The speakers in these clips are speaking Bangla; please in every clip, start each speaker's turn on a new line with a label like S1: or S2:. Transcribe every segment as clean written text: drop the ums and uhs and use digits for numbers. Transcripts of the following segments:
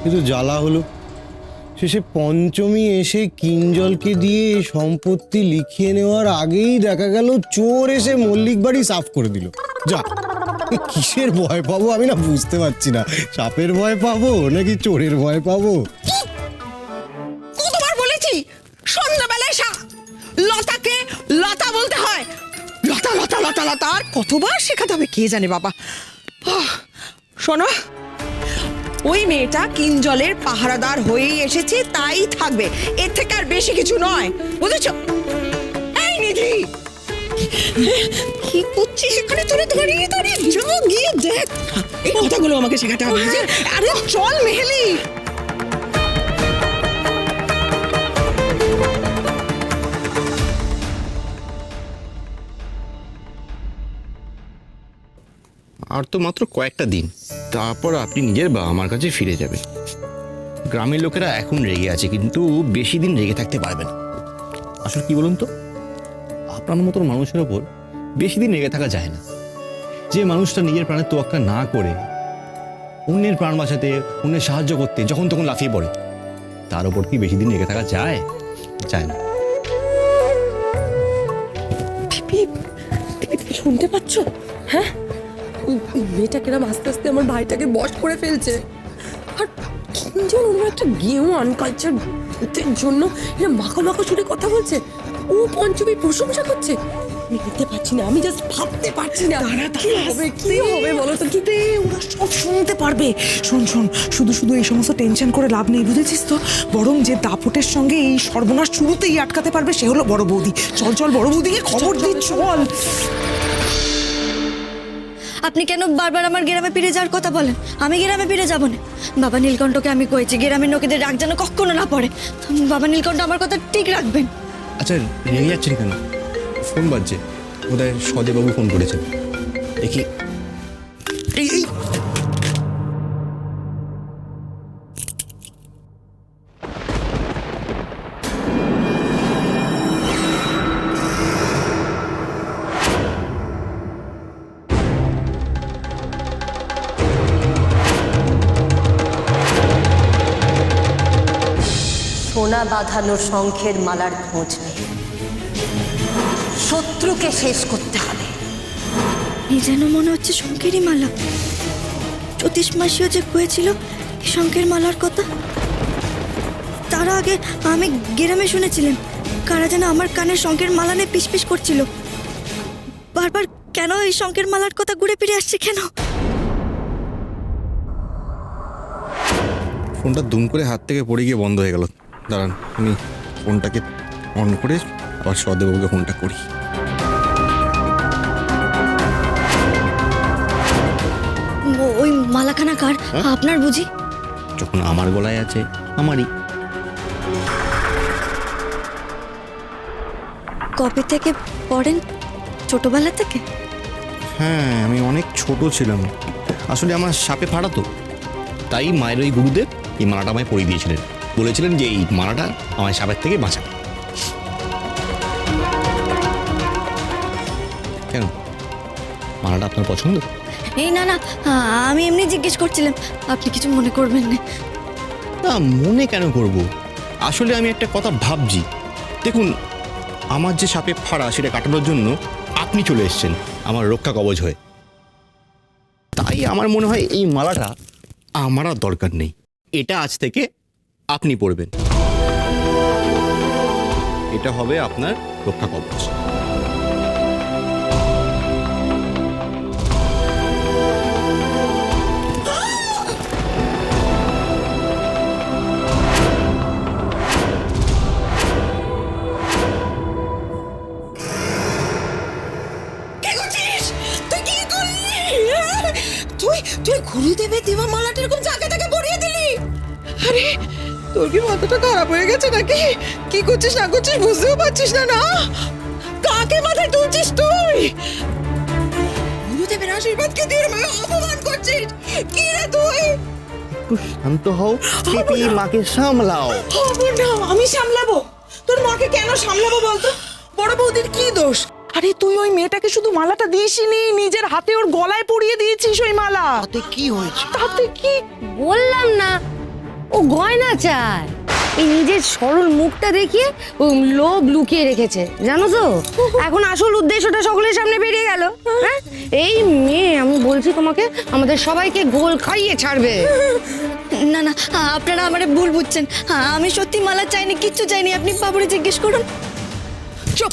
S1: কিন্তু জ্বালা হলো, শেষে পঞ্চমী এসে কিঞ্জলকে দিয়ে সম্পত্তি লিখিয়ে নেওয়ার আগেই দেখা গেল চোর এসে মল্লিক বাড়ি সাফ করে দিল। যা, কিসের ভয় পাবো আমি না বুঝতে পারছি না, সাপের ভয় পাবো নাকি চোরের ভয় পাবো?
S2: কতবার বলেছি সন্ধ্যাবেলায় লতাকে লতা বলতে হয়, লতা লতা লতা লতা, আর কতবার শেখাতে হবে কে জানে বাবা। শোনো, ওই মেয়েটা কিঞ্জলের পাহারাদার হয়েই এসেছে, তাই থাকবে, এর থেকে আর বেশি কিছু নয়, বুঝেছো? এই নিধি, কি করছিস এখানে? তোরে দাঁড়িয়ে দাঁড়িয়ে যাও, গিয়ে দেখ। এই কথাগুলো আমাকে শেখাতে হবে। আরে চল মেহেলি।
S3: আর তো মাত্র কয়েকটা দিন, তারপর আপনি নিজের বাবা মার কাছে ফিরে যাবেন। গ্রামের লোকেরা এখন রেগে আছে, কিন্তু বেশি দিন রেগে থাকতে পারবে না। আসলে কি বলুন তো, আপনার মতো মানুষের ওপর বেশি দিন রেগে থাকা যায় না। যে মানুষটা নিজের প্রাণের তোয়াক্কা না করে অন্যের প্রাণ বাঁচাতে, অন্যের সাহায্য করতে যখন তখন লাফিয়ে পড়ে, তার ওপর কি বেশি দিন রেগে থাকা যায়? যায় না।
S4: শুনতে পাচ্ছ? হ্যাঁ, মেয়েটা কিরম আস্তে আস্তে আমার ভাইটাকে বশ করে ফেলছে। আর কিঞ্জন ওর একটা গেও আনকালচার ভূতের জন্য এরা মাখো মাখো সুরে কথা বলছে, ও পঞ্চমীর প্রশংসা করছে। আমি নিতে পারছি না, আমি জাস্ট ভাবতে পারছি না কি হবে, কি হবে বলো তো? কি
S5: ওরা সব শুনতে পারবে। শোন শোন, শুধু শুধু এই সমস্ত টেনশন করে লাভ নেই, বুঝেছিস তো? বরং যে দাপটের সঙ্গে এই সর্বনাশ শুরুতেই আটকাতে পারবে সে হলো বড় বৌদি। চল চল, বড় বৌদিকে খবর দিই, চল।
S6: আপনি কেন বারবার আমার গ্রামে ফিরে যাওয়ার কথা বলেন? আমি গ্রামে ফিরে যাব না। বাবা নীলকণ্ঠকে আমি কয়েছি গ্রামের লোকেদের রাগ যেন কখনো না পড়ে। বাবা নীলকণ্ঠ আমার কথা ঠিক রাখবেন।
S3: আচ্ছা, রেগে যাচ্ছেন কেন? ফোন বাজছে, বোধহয় সদেবাবু ফোন করেছেন, দেখি। এই
S7: সোনা বাঁধানো শঙ্খের মালার খোঁজ নেই, শত্রুকে শেষ করতে হবে।
S6: এই যেন মনে হচ্ছে শঙ্খেরই মালা। জ্যোতিষ মাসিও যে কয়েছিল এই শঙ্খের মালার কথা, তার আগে আমি গ্রামে শুনেছিলাম কারা যেন আমার কানে শঙ্খের মালা নিয়ে পিস করছিল। বারবার কেন এই শঙ্খের মালার কথা ঘুরে ফিরে আসছে কেন?
S3: ফোনটা দুম করে হাত থেকে পড়ে গিয়ে বন্ধ হয়ে গেল। দাঁড়ান, আমি ফোনটাকে অন করে আবার সদেবাবুকে ফোনটা করি।
S6: ওই মালাখানা কার? আপনার বুঝি?
S3: যখন আমার গলায় আছে, আমারই।
S6: কবে থেকে পড়েন? ছোটবেলা থেকে?
S3: হ্যাঁ, আমি অনেক ছোট ছিলাম। আসলে আমার সাপে ফাড়াতো, তাই মায়ের ওই গুরুদেব এই মালাটা আমায় পরিয়ে দিয়েছিলেন। বলেছিলেন যে এই মালাটা আমায় সাপের থেকে বাঁচাবে। কেন, মালাটা আপনার পছন্দ?
S6: এই না না, আমি এমনি জিজ্ঞেস করছিলাম, আপনি কিছু মনে করবেন না।
S3: না, মনে কেন করব? আসলে আমি একটা কথা ভাবছি। দেখুন, আমার যে সাপে ফাড়া সেটা কাটানোর জন্য আপনি চলে এসেছেন আমার রক্ষা কবচ হয়ে। তাই আমার মনে হয় এই মালাটা আমার আর দরকার নেই। এটা আজ থেকে আপনি পরবেন। এটা হবে আপনার রক্ষা কবচ।
S2: তুই গুরুদেবের দেওয়া মালাটা এরকম জায়গা থেকে পরিয়ে দিলি? আরে তোর কি মাথাটা খারাপ হয়ে গেছে নাকি? কি করছিস না করছিস বুঝতেও পারছিস না? না, কাকে মাথায় তুলছিস তুই? গুরুদেবের আশীর্বাদকে দিয়ে অপমান করছিস কি রে তুই?
S3: একটু শান্ত হও, স্মৃতি, মাকে সামলাও।
S2: না, আমি সামলাবো? তোর মাকে কেন সামলাবো বলতো? বড় বৌদির কি দোষ?
S5: আরে তুই ওই মেয়েটাকে শুধু মালাটা দিসনি, নিজের হাতে ওর গলায় পরিয়ে দিয়েছিস ওই মালা।
S1: তাতে কি হয়েছে?
S5: তাতে কি?
S7: বললাম না,
S8: ও গয়না চায়, এই নিজের সরল মুখটা দেখিয়ে ও লোভ লুকিয়ে রেখেছে, জানো তো? এখন আসল উদ্দেশ্যটা সকলের সামনে বেরিয়ে গেল। হ্যাঁ, এই মেয়ে আমি বলছি তোমাকে আমাদের সবাইকে গোল খাইয়ে ছাড়বে।
S6: না না, আপনারা আমারে ভুল বুঝছেন। আমি সত্যি মালা চাইনি, কিচ্ছু চাইনি। আপনি বাবুরে জিজ্ঞেস করুন।
S2: চুপ,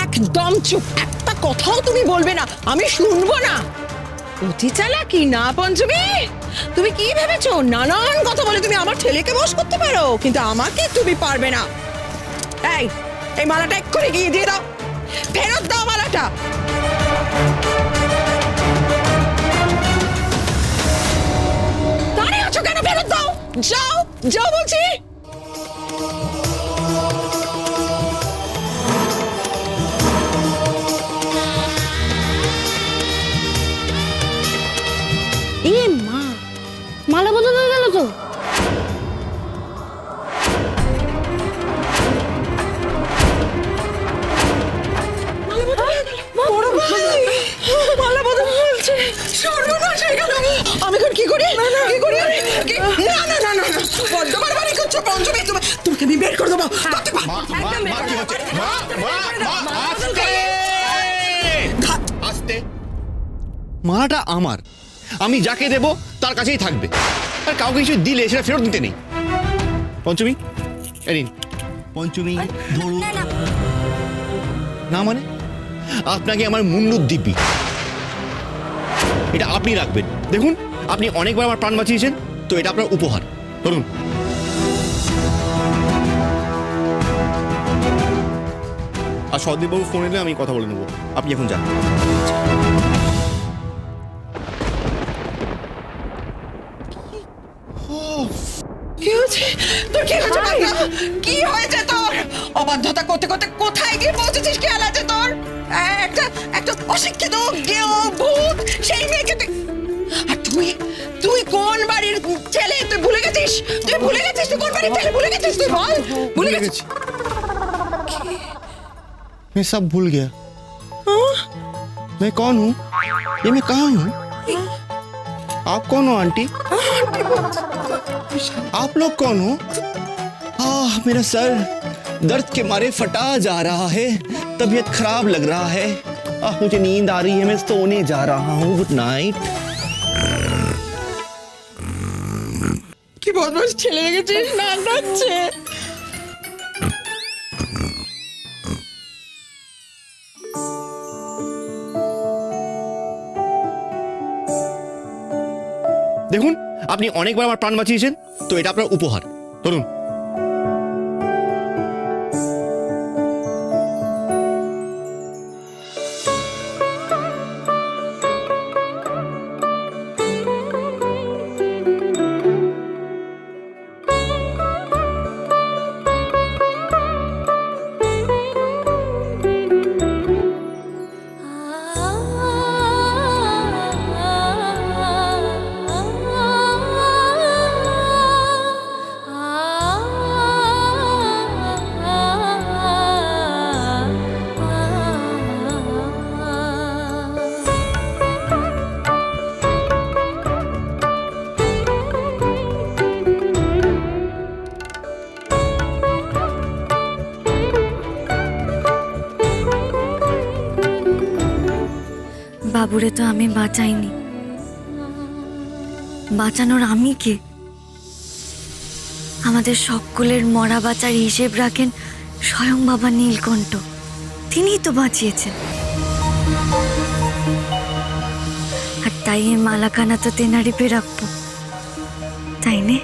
S2: একদম চুপ, একটা কথাও তুমি বলবে না, আমি শুনবো না। অতি চালাকি না পঞ্চমী? তুমি কি ভেবেছো নানান কথা বলে তুমি আমার ছেলেকে বশ করতে পারো, কিন্তু আমাকে তুমি পারবে না। এই মালাটা এক্ষুনি গিয়ে দিয়ে দাও, ফেরত দাও মালাটা। দাঁড়িয়ে আছো কেন? ফেরত দাও, যাও যাও বলছি।
S8: এ মা, মালা বদল হয়ে গেল তো।
S2: মালা বদল হয়েছে, সর্বনাশ হয়ে গেল। আমি এখন কি করি? কি করি? না না না না না, বড্ড বাড়াবাড়ি করছো পঞ্চমী। তোমাকে আমি বের করে দেবো।
S3: আস্তে, মালাটা আমার, আমি যাকে দেব তার কাছেই থাকবে, আর কাউকে কিছু দিলে সেটা ফেরত দিতে নেই। পঞ্চমী, এরিন, পঞ্চমী ধরুন। না মানে আপনাকে আমার মুন্ডুর দিব্যি, এটা আপনি রাখবেন। দেখুন, আপনি অনেকবার আমার প্রাণ বাঁচিয়েছেন, তো এটা আপনার উপহার। ধরুন। আর সদীপবাবু ফোন এলে আমি কথা বলে নেবো, আপনি এখন যান।
S2: কি হয়েছে তোর? কি হয়েছে বাবা? কি হয়েছে তোর? অবাধ্যতা করতে করতে কোথায় গিয়ে পৌঁছেছিস? খেয়াল আছে তোর? একটা একটা অশিক্ষিত গেও ভূত সেই মেয়েকে আর তুই কোন বাড়ির ছেলে? তুই ভুলে গেছিস? তুই ভুলে গেছিস? তুই কোন বাড়ির ছেলে ভুলে গেছিস? তুই বল। ভুলে গেছিস?
S3: मैं सब भूल गया। मैं कौन हूँ? ये मैं कहाँ हूँ? आप कौन हो आंटी? आप लोग कौन हो? मेरा सर दर्द के मारे फटा जा रहा है, तबीयत खराब लग रहा है। मुझे नींद आ रही है, मैं सोने जा रहा हूँ। Good night.
S2: কি বদমাস ছেলে রেখেছিস, নাক ডাকছে।
S3: দেখুন, আপনি অনেকবার আমার প্রাণ বাঁচিয়েছেন, তো এটা আপনার উপহার। ধরুন।
S6: বাবুরে তো আমি বাঁচাইনি, বাঁচানোর আমি কে? আমাদের সকলের মরা বাঁচার হিসেব রাখেন স্বয়ং বাবা নীলকণ্ঠ, তিনিই তো বাঁচিয়েছেন। আর তাই এই মালাখানা তো তেনারি পে রাখবো, তাই না?